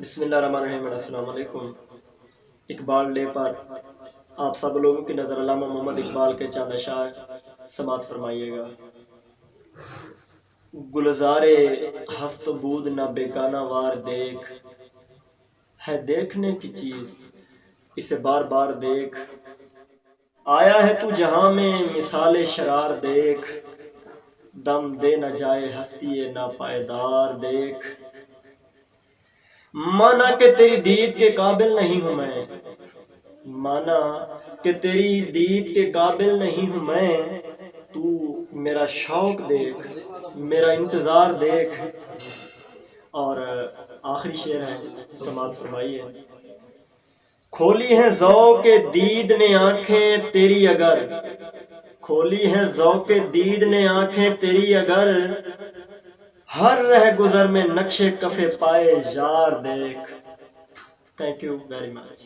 बिस्मिल्लाहिर्रहमानिर्रहीम। अस्सलाम वालेकुम। इकबाल डे पर आप सब लोगों की नज़र अल्लामा मोहम्मद इकबाल के चंद अशार समात फरमाइएगा। गुलजारे हस्त बूद न बेगाना वार देख, है देखने की चीज इसे बार बार देख। आया है तू जहां में मिसाले शरार देख, दम दे न जाए हस्ती ना पायदार देख। माना कि तेरी दीद के काबिल नहीं हूं मैं, माना कि तेरी दीद के काबिल नहीं हूं मैं, तू मेरा शौक देख, मेरा इंतजार देख। और आखिरी शेर है, समात फरमाइए। खोली है ज़ौक़ दीद ने आंखें तेरी अगर, खोली है ज़ौक़ दीद ने आंखें तेरी अगर, हर रह गुजर में नक्शे कफे पाए यार देख। Thank you very much.